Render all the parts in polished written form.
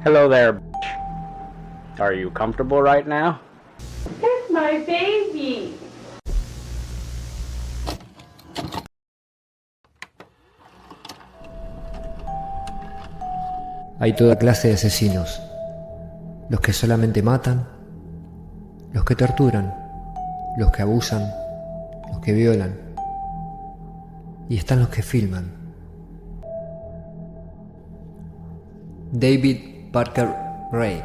Hello there, bitch. Are you comfortable right now? It's my baby. Hay toda clase de asesinos, los que solamente matan, los que torturan, los que abusan, los que violan, y están los que filman. David Parker Ray,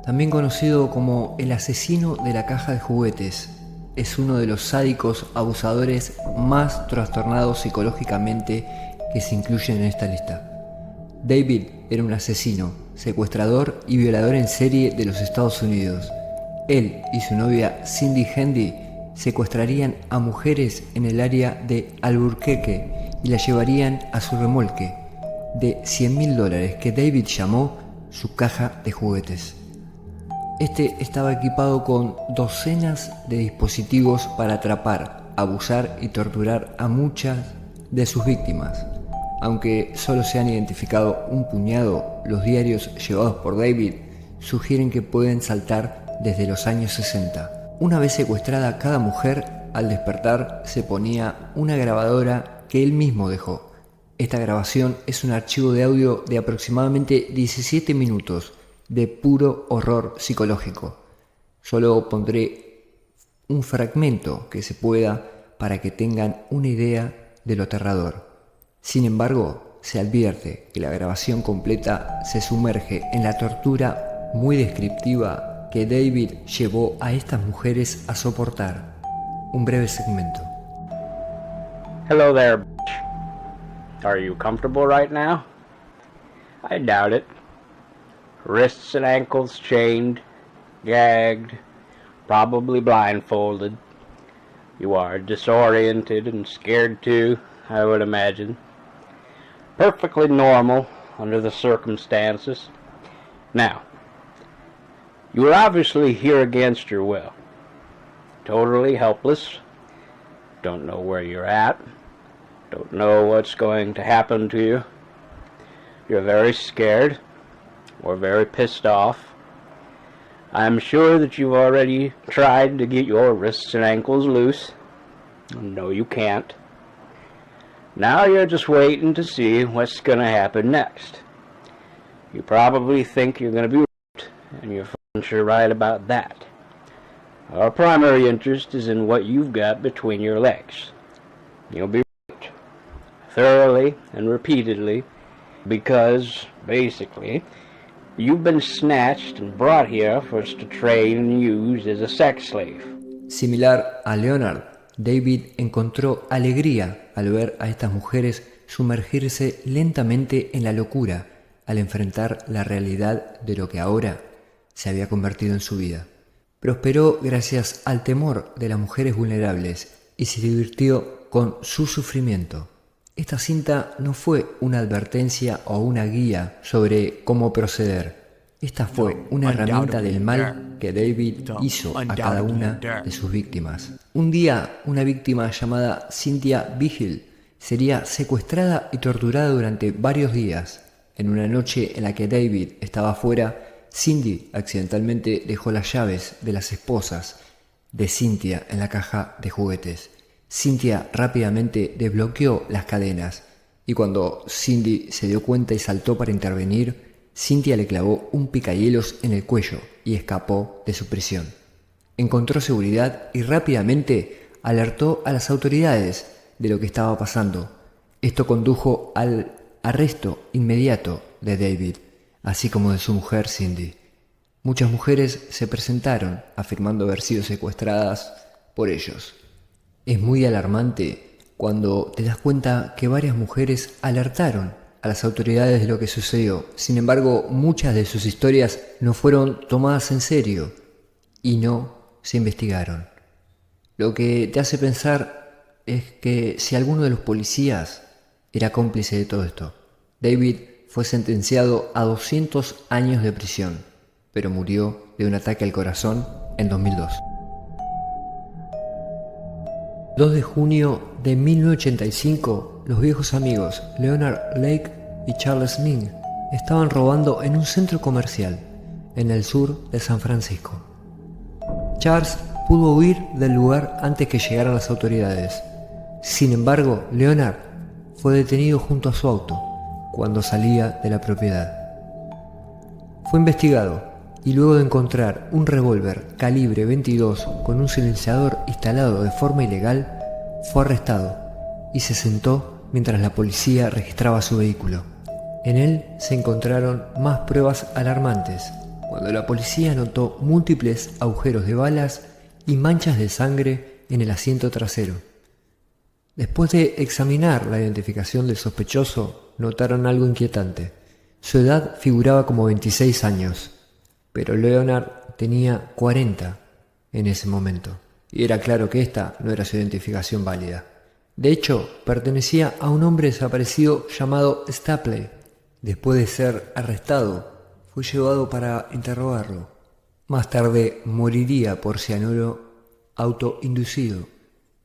también conocido como el asesino de la caja de juguetes, es uno de los sádicos abusadores más trastornados psicológicamente que se incluyen en esta lista. David era un asesino, secuestrador y violador en serie de los Estados Unidos. Él y su novia Cindy Handy secuestrarían a mujeres en el área de Albuquerque y las llevarían a su remolque de $100.000 que David llamó su caja de juguetes. Este estaba equipado con docenas de dispositivos para atrapar, abusar y torturar a muchas de sus víctimas. Aunque solo se han identificado un puñado, los diarios llevados por David sugieren que pueden saltar desde los años 60. Una vez secuestrada, cada mujer al despertar se ponía una grabadora que él mismo dejó. Esta grabación es un archivo de audio de aproximadamente 17 minutos de puro horror psicológico. Solo pondré un fragmento que se pueda para que tengan una idea de lo aterrador. Sin embargo, se advierte que la grabación completa se sumerge en la tortura muy descriptiva que David llevó a estas mujeres a soportar. Un breve segmento. Hello there, bitch. Are you comfortable right now? I doubt it. Wrists and ankles chained, gagged, probably blindfolded. You are disoriented and scared too, I would imagine. Perfectly normal under the circumstances. Now, you are obviously here against your will. Totally helpless. Don't know where you're at. Don't know what's going to happen to you. You're very scared or very pissed off. I'm sure that you've already tried to get your wrists and ankles loose. No, you can't. Now you're just waiting to see what's going to happen next. You probably think you're going to be raped, and you're sure right about that. Our primary interest is in what you've got between your legs. You'll be raped thoroughly and repeatedly because, basically, you've been snatched and brought here for us to train and use as a sex slave. Similar a Leonard, David encontró alegría al ver a estas mujeres sumergirse lentamente en la locura al enfrentar la realidad de lo que ahora se había convertido en su vida. Prosperó gracias al temor de las mujeres vulnerables y se divirtió con su sufrimiento. Esta cinta no fue una advertencia o una guía sobre cómo proceder. Esta fue una herramienta del mal que David hizo a cada una de sus víctimas. Un día, una víctima llamada Cynthia Vigil sería secuestrada y torturada durante varios días. En una noche en la que David estaba afuera, Cindy accidentalmente dejó las llaves de las esposas de Cynthia en la caja de juguetes. Cynthia rápidamente desbloqueó las cadenas y cuando Cindy se dio cuenta y saltó para intervenir, Cynthia le clavó un picahielos en el cuello y escapó de su prisión. Encontró seguridad y rápidamente alertó a las autoridades de lo que estaba pasando. Esto condujo al arresto inmediato de David, así como de su mujer Cindy. Muchas mujeres se presentaron afirmando haber sido secuestradas por ellos. Es muy alarmante cuando te das cuenta que varias mujeres alertaron a las autoridades de lo que sucedió. Sin embargo, muchas de sus historias no fueron tomadas en serio y no se investigaron. Lo que te hace pensar es que si alguno de los policías era cómplice de todo esto. David fue sentenciado a 200 años de prisión, pero murió de un ataque al corazón en 2002. 2 de junio de 1985, los viejos amigos Leonard Lake y Charles Ming estaban robando en un centro comercial en el sur de San Francisco. Charles pudo huir del lugar antes que llegaran las autoridades. Sin embargo, Leonard fue detenido junto a su auto cuando salía de la propiedad. Fue investigado y luego de encontrar un revólver calibre 22 con un silenciador instalado de forma ilegal, fue arrestado y se sentó mientras la policía registraba su vehículo. En él se encontraron más pruebas alarmantes, cuando la policía notó múltiples agujeros de balas y manchas de sangre en el asiento trasero. Después de examinar la identificación del sospechoso, notaron algo inquietante. Su edad figuraba como 26 años, pero Leonard tenía 40 en ese momento, y era claro que esta no era su identificación válida. De hecho, pertenecía a un hombre desaparecido llamado Stapley. Después de ser arrestado, fue llevado para interrogarlo. Más tarde moriría por cianuro autoinducido.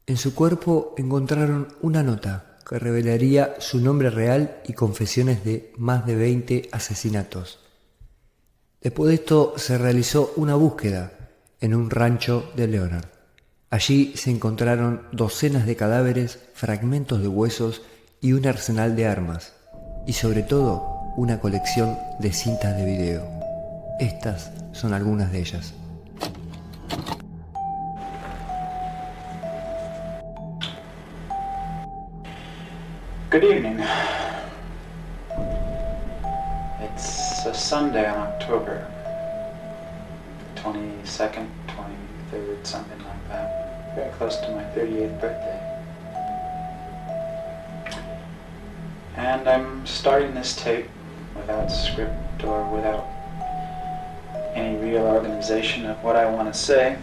En su cuerpo encontraron una nota que revelaría su nombre real y confesiones de más de 20 asesinatos. Después de esto se realizó una búsqueda en un rancho de Leonard. Allí se encontraron docenas de cadáveres, fragmentos de huesos y un arsenal de armas, y sobre todo una colección de cintas de video. Estas son algunas de ellas. Good evening. It's a Sunday in October, 22nd, 23rd, something like that. Very close to my 38th birthday. And I'm starting this tape without script or without any real organization of what I want to say.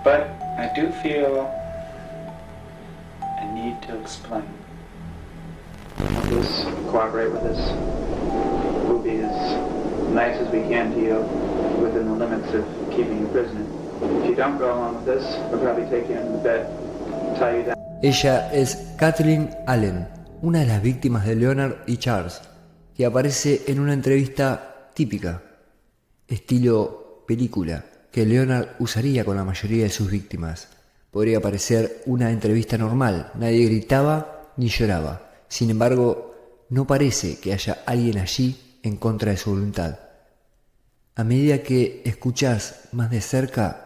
But I do feel I need to explain. Please cooperate with this. We'll be as nice as we can to you within the limits of keeping you prisoner. If you don't go along with this, we'll probably take you into bed, tie you down. Ella es Kathleen Allen, una de las víctimas de Leonard y Charles, que aparece en una entrevista típica, estilo película, que Leonard usaría con la mayoría de sus víctimas. Podría parecer una entrevista normal, nadie gritaba ni lloraba. Sin embargo, no parece que haya alguien allí en contra de su voluntad. A medida que escuchas más de cerca,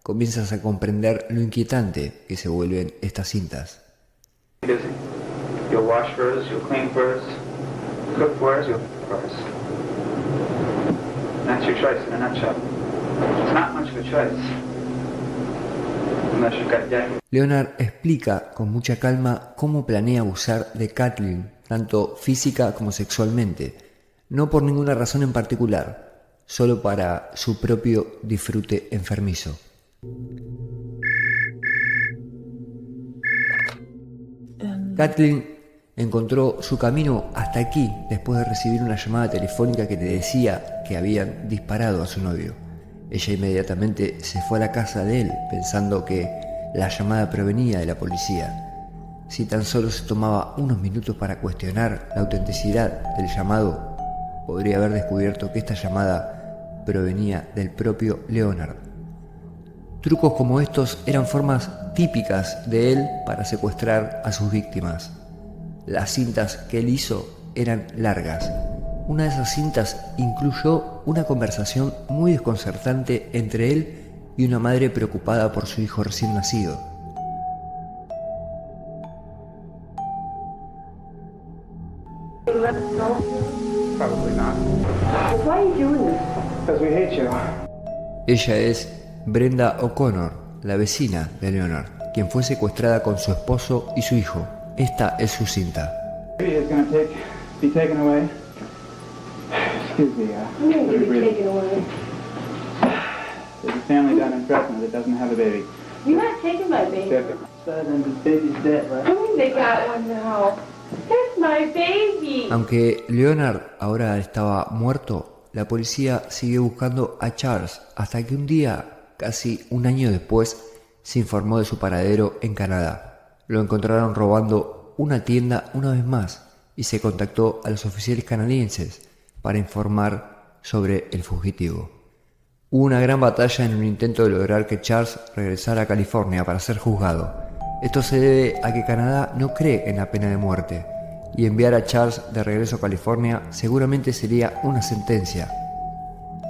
comienzas a comprender lo inquietante que se vuelven estas cintas. You'll wash first, you'll clean first, cook first, you'll cook first. That's your choice in a nutshell. It's not much of a choice. Unless you've got debt. Leonard explica con mucha calma cómo planea abusar de Kathleen, tanto física como sexualmente, no por ninguna razón en particular, solo para su propio disfrute enfermizo. Kathleen encontró su camino hasta aquí después de recibir una llamada telefónica que le decía que habían disparado a su novio. Ella inmediatamente se fue a la casa de él pensando que la llamada provenía de la policía. Si tan solo se tomaba unos minutos para cuestionar la autenticidad del llamado, podría haber descubierto que esta llamada provenía del propio Leonard. Trucos como estos eran formas típicas de él para secuestrar a sus víctimas. Las cintas que él hizo eran largas. Una de esas cintas incluyó una conversación muy desconcertante entre él y una madre preocupada por su hijo recién nacido. Probably not. Why are you doing this? Because we hate you. Ella es Brenda O'Connor, la vecina de Leonard, quien fue secuestrada con su esposo y su hijo. Esta es su cinta. Baby is going to be taken away. Excuse me. I'm going to be taken away. There's a family down in Fresno that doesn't have a baby. You're not taking my baby. Son and the baby's dead, right? I mean, they got one now. That's my baby. Aunque Leonard ahora estaba muerto, la policía siguió buscando a Charles hasta que un día, casi un año después, se informó de su paradero en Canadá. Lo encontraron robando una tienda una vez más, y se contactó a los oficiales canadienses para informar sobre el fugitivo. Hubo una gran batalla en un intento de lograr que Charles regresara a California para ser juzgado. Esto se debe a que Canadá no cree en la pena de muerte, y enviar a Charles de regreso a California seguramente sería una sentencia.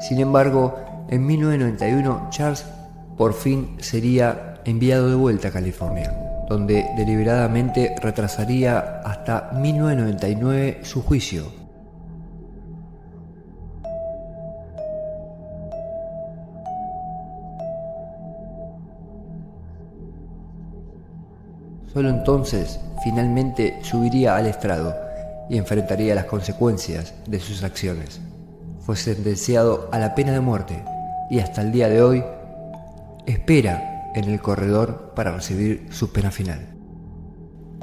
Sin embargo, en 1991 Charles por fin sería enviado de vuelta a California, donde deliberadamente retrasaría hasta 1999 su juicio. Solo entonces, finalmente, subiría al estrado y enfrentaría las consecuencias de sus acciones. Fue sentenciado a la pena de muerte y hasta el día de hoy espera en el corredor para recibir su pena final.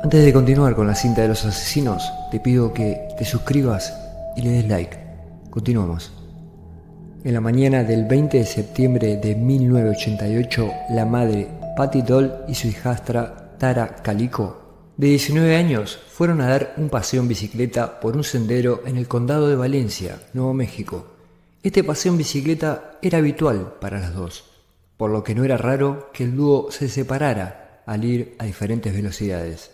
Antes de continuar con la cinta de los asesinos, te pido que te suscribas y le des like. Continuamos. En la mañana del 20 de septiembre de 1988, la madre Patty Doll y su hijastra Tara Calico, de 19 años, fueron a dar un paseo en bicicleta por un sendero en el condado de Valencia, Nuevo México. Este paseo en bicicleta era habitual para las dos, por lo que no era raro que el dúo se separara al ir a diferentes velocidades.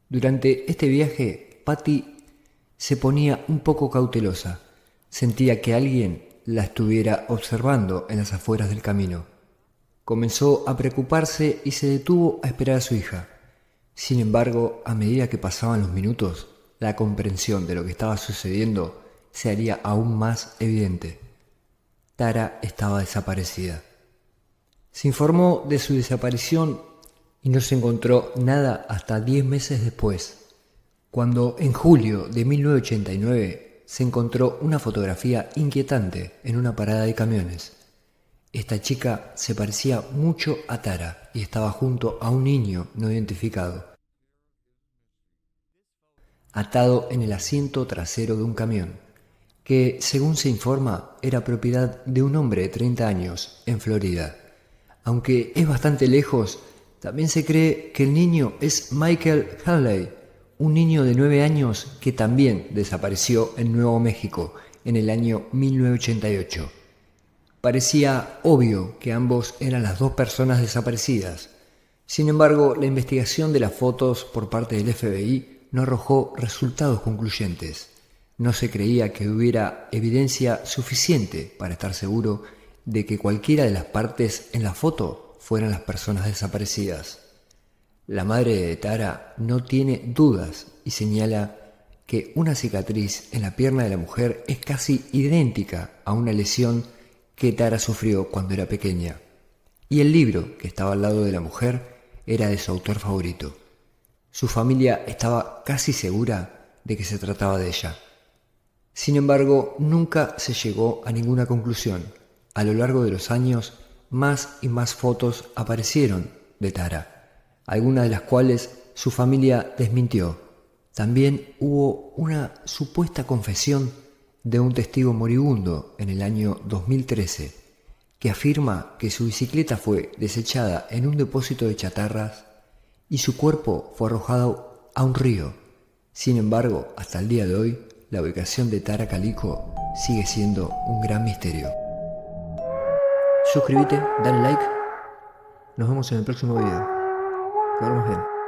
Durante este viaje, Patty se ponía un poco cautelosa. Sentía que alguien la estuviera observando en las afueras del camino. Comenzó a preocuparse y se detuvo a esperar a su hija. Sin embargo, a medida que pasaban los minutos, la comprensión de lo que estaba sucediendo se haría aún más evidente. Tara estaba desaparecida. Se informó de su desaparición y no se encontró nada hasta 10 meses después, cuando en julio de 1989 se encontró una fotografía inquietante en una parada de camiones. Esta chica se parecía mucho a Tara y estaba junto a un niño no identificado, atado en el asiento trasero de un camión, que, según se informa, era propiedad de un hombre de 30 años en Florida. Aunque es bastante lejos, también se cree que el niño es Michael Haley, un niño de 9 años que también desapareció en Nuevo México en el año 1988. Parecía obvio que ambos eran las dos personas desaparecidas. Sin embargo, la investigación de las fotos por parte del FBI no arrojó resultados concluyentes. No se creía que hubiera evidencia suficiente para estar seguro de que cualquiera de las partes en la foto fueran las personas desaparecidas. La madre de Tara no tiene dudas y señala que una cicatriz en la pierna de la mujer es casi idéntica a una lesión que Tara sufrió cuando era pequeña. Y el libro que estaba al lado de la mujer era de su autor favorito. Su familia estaba casi segura de que se trataba de ella. Sin embargo, nunca se llegó a ninguna conclusión. A lo largo de los años, más y más fotos aparecieron de Tara, algunas de las cuales su familia desmintió. También hubo una supuesta confesión de un testigo moribundo en el año 2013, que afirma que su bicicleta fue desechada en un depósito de chatarras y su cuerpo fue arrojado a un río. Sin embargo, hasta el día de hoy, la ubicación de Tara Calico sigue siendo un gran misterio. Suscríbete, dale like. Nos vemos en el próximo video. Que vamos bien.